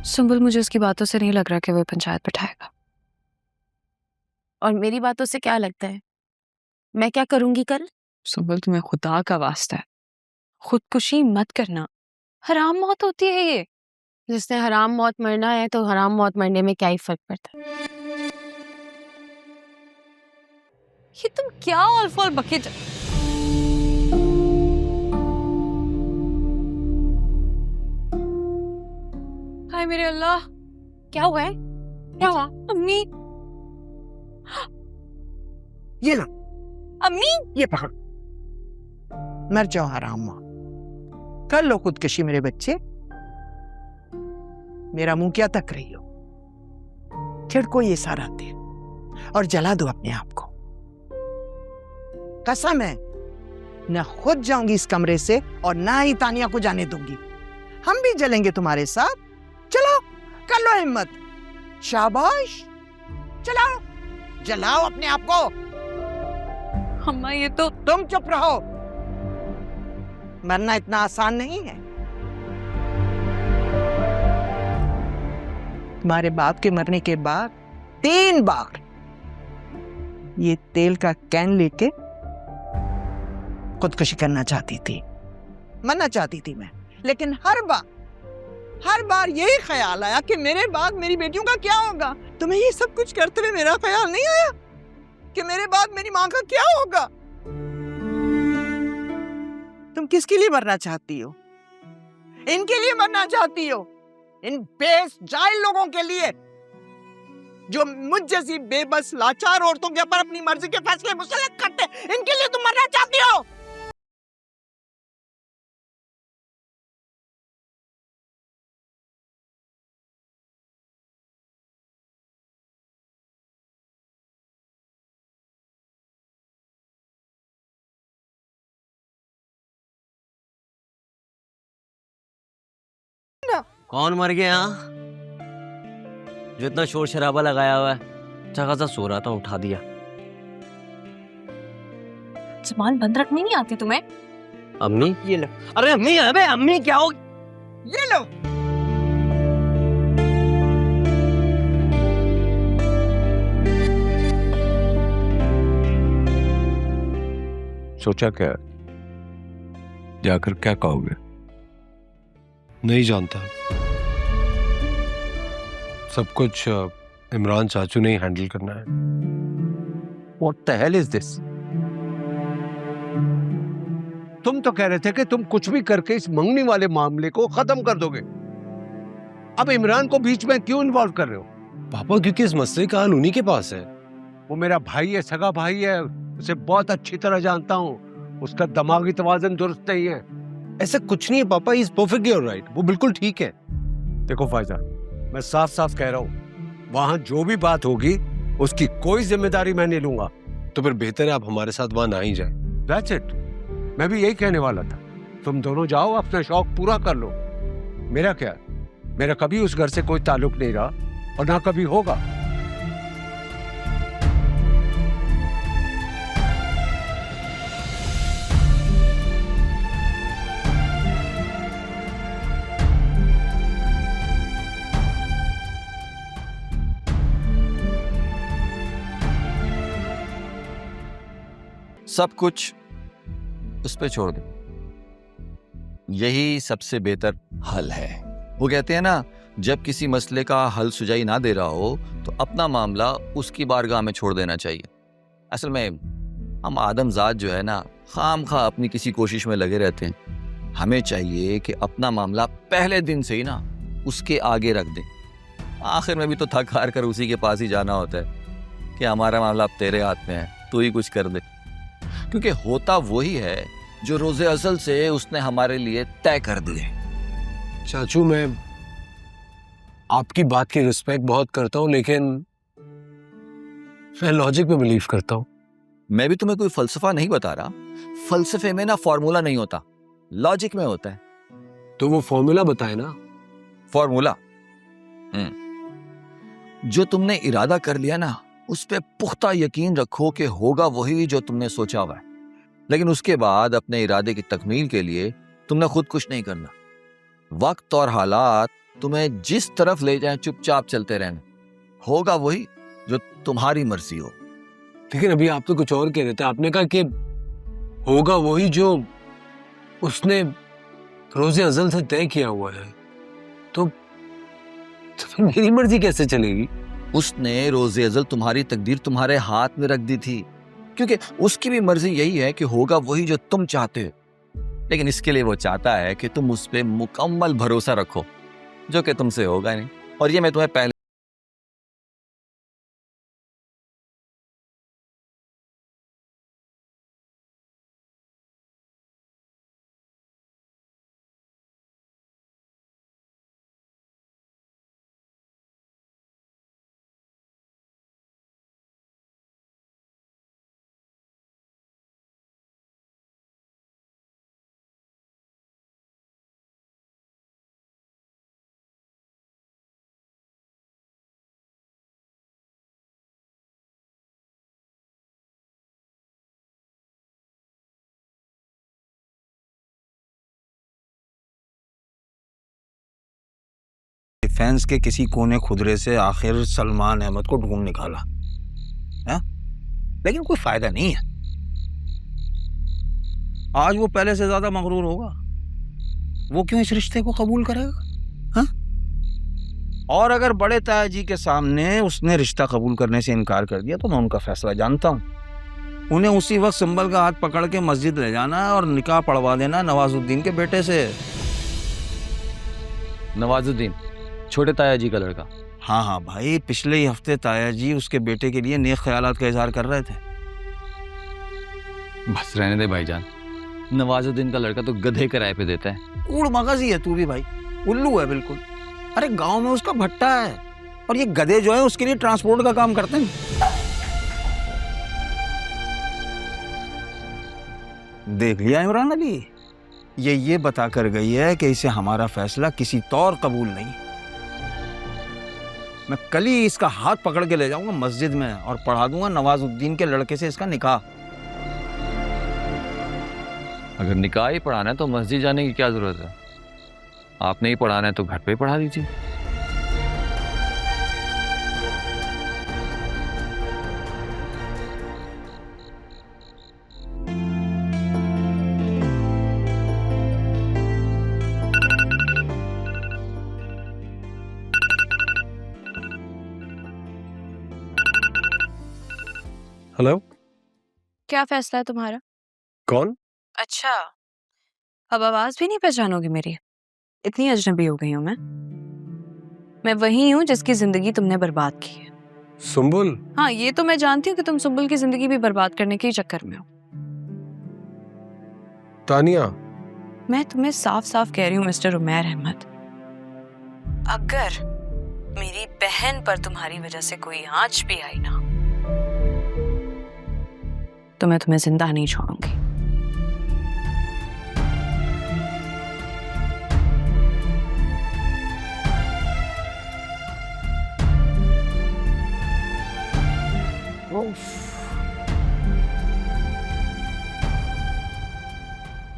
सुंबुल, मुझे उसकी बातों से नहीं लग रहा कि वो पंचायत बिठाएगा। और मेरी बातों से क्या लगता है? मैं क्या करूंगी कल? सुंबुल, तुम्हें खुदा का वास्ता है, खुदकुशी मत करना। हराम मौत होती है ये। जिसने हराम मौत मरना है तो हराम मौत मरने में क्या ही फर्क पड़ता है? ये तुम क्या ऑल बके हाय मेरे अल्लाह, क्या हुआ है? क्या हुआ? अम्मी, ये लो, अम्मी। ये पकड़, मर जाओ हराम माँ। कर लो खुदकशी मेरे बच्चे। मेरा मुंह क्या तक रही हो? छिड़को ये सारा तेल और जला दो अपने आप को। कसम है, न खुद जाऊंगी इस कमरे से और ना ही तानिया को जाने दूंगी। हम भी जलेंगे तुम्हारे साथ। चलो, कर लो हिम्मत। शाबाश, चलाओ, जलाओ अपने आप को। अम्मा, ये तो तुम चुप रहो। मरना इतना आसान नहीं है। तुम्हारे बाप के मरने के बाद 3 बार ये तेल का कैन लेके खुदकुशी करना चाहती थी, मरना चाहती थी मैं, लेकिन हर बार यही ख्याल आया कि मेरे बाद मेरी बेटियों का क्या होगा। तुम्हें ये सब कुछ करते हुए मेरा ख्याल नहीं आया कि मेरे बाद मेरी माँ का क्या होगा? तुम किसके लिए मरना चाहती हो? इनके लिए मरना चाहती हो? इन बेजाहिल लोगों के लिए जो मुझ जैसी बेबस लाचार औरतों के ऊपर अपनी मर्जी के फैसले मुसल्लत करते, इनके लिए तुम मरना चाहती हो? कौन मर गया यहाँ? जो इतना शोर शराबा लगाया हुआ है, अच्छा खासा सो रहा था, उठा दिया। जुबान बंद रखनी नहीं आती तुम्हें? अम्मी, ये लो, अरे अम्मी, अबे अम्मी क्या हो? ये लो। सोचा क्या? जाकर क्या कहोगे? नहीं जानता। सब कुछ इमरान चाचू ने ही हैंडल करना है। What the hell is this? तुम तो कह रहे थे कि तुम कुछ भी करके इस मंगनी वाले मामले को खत्म कर दोगे। अब इमरान को बीच में क्यों इन्वॉल्व कर रहे हो? पापा, क्योंकि इस मसले का हल उन्हीं के पास है। वो मेरा भाई है, सगा भाई है, उसे बहुत अच्छी तरह जानता हूँ। उसका दिमागी तवाज़ुन दुरुस्त नहीं है। ऐसा कुछ नहीं है पापा, इज परफेक्टली ऑलराइट, वो बिल्कुल ठीक है। देखो फायजा, मैं साफ साफ कह रहा हूँ, वहां जो भी बात होगी उसकी कोई जिम्मेदारी मैं नहीं लूंगा। तो फिर बेहतर है आप हमारे साथ वहां ना ही जाए। That's it. मैं भी यही कहने वाला था। तुम दोनों जाओ, अपना शौक पूरा कर लो। मेरा क्या, मेरा कभी उस घर से कोई ताल्लुक नहीं रहा और ना कभी होगा। सब कुछ उस पे छोड़ दो, यही सबसे बेहतर हल है। वो कहते हैं ना, जब किसी मसले का हल सुझाई ना दे रहा हो तो अपना मामला उसकी बारगाह में छोड़ देना चाहिए। असल में हम आदमजात जो है ना, खाम खा अपनी किसी कोशिश में लगे रहते हैं। हमें चाहिए कि अपना मामला पहले दिन से ही ना उसके आगे रख दें। आखिर में भी तो थक हार कर उसी के पास ही जाना होता है कि हमारा मामला अब तेरे हाथ में है, तू ही कुछ कर दे। क्योंकि होता वही है जो रोज़े असल से उसने हमारे लिए तय कर दिए। चाचू, मैं आपकी बात की रिस्पेक्ट बहुत करता हूँ, लेकिन मैं लॉजिक में बिलीव करता हूँ। मैं भी तुम्हें कोई फलसफा नहीं बता रहा। फलसफे में ना फॉर्मूला नहीं होता, लॉजिक में होता है। तो वो फॉर्मूला बताए ना। फॉर्मूला जो तुमने इरादा कर लिया ना, उस पे पुख्ता यकीन रखो कि होगा वही जो तुमने सोचा हुआ है। लेकिन उसके बाद अपने इरादे की तकमील के लिए तुमने खुद कुछ नहीं करना। वक्त और हालात तुम्हें जिस तरफ ले जाए चुपचाप चलते रहना, होगा वही जो तुम्हारी मर्जी हो। लेकिन अभी आप तो कुछ और कह रहे थे, आपने कहा कि होगा वही जो उसने रोज़े अज़ल से तय किया हुआ है, तो फिर मेरी मर्जी कैसे चलेगी? उसने रोज़े अज़ल तुम्हारी तकदीर तुम्हारे हाथ में रख दी थी, क्योंकि उसकी भी मर्जी यही है कि होगा वही जो तुम चाहते हो। लेकिन इसके लिए वो चाहता है कि तुम उस पर मुकम्मल भरोसा रखो, जो कि तुमसे होगा नहीं। और ये मैं तुम्हें पहले फैंस के किसी कोने खुदरे से आखिर सलमान अहमद को ढूंढ निकाला है, लेकिन कोई फायदा नहीं है। आज वो पहले से ज्यादा मगरूर होगा। वो क्यों इस रिश्ते को कबूल करेगा? हा? और अगर बड़े ताया जी के सामने उसने रिश्ता कबूल करने से इनकार कर दिया तो मैं उनका फैसला जानता हूँ। उन्हें उसी वक्त संभल का हाथ पकड़ के मस्जिद ले जाना और निकाह पढ़वा देना नवाजुद्दीन के बेटे से। नवाजुद्दीन छोटे ताया जी का लड़का। हाँ हाँ भाई, पिछले ही हफ्ते ताया जी उसके बेटे के लिए नेक ख्यालात का इजहार कर रहे थे। बस रहने दे भाईजान, नवाजुद्दीन का लड़का तो गधे किराए पे देता है। कूड़ मगज ही है तू भी भाई, उल्लू है बिल्कुल। अरे गांव में उसका भट्टा है और ये गधे जो है उसके लिए ट्रांसपोर्ट का काम करते हैं। देख लिया इमरान अली, ये बता कर गई है कि इसे हमारा फैसला किसी तौर कबूल नहीं। मैं कल ही इसका हाथ पकड़ के ले जाऊंगा मस्जिद में और पढ़ा दूंगा नवाजुद्दीन के लड़के से इसका निकाह। अगर निकाह ही पढ़ाना है तो मस्जिद जाने की क्या जरूरत है? आपने ही पढ़ाना है तो घर पे ही पढ़ा दीजिए। हेलो, क्या फैसला है तुम्हारा? कौन? अच्छा, अब आवाज भी नहीं पहचानोगी मेरी? इतनी अजनबी हो गई हूँ मैं वही हूँ जिसकी जिंदगी तुमने बर्बाद की है। सुंबुल? हाँ, ये तो मैं जानती हूँ कि तुम सुंबुल की जिंदगी भी बर्बाद करने के ही चक्कर में हो। तानिया, मैं तुम्हें साफ साफ कह रही हूँ मिस्टर उमैर अहमद, अगर मेरी बहन पर तुम्हारी वजह से कोई आंच भी आई ना तो मैं तुम्हें जिंदा नहीं छोड़ूंगी। उफ।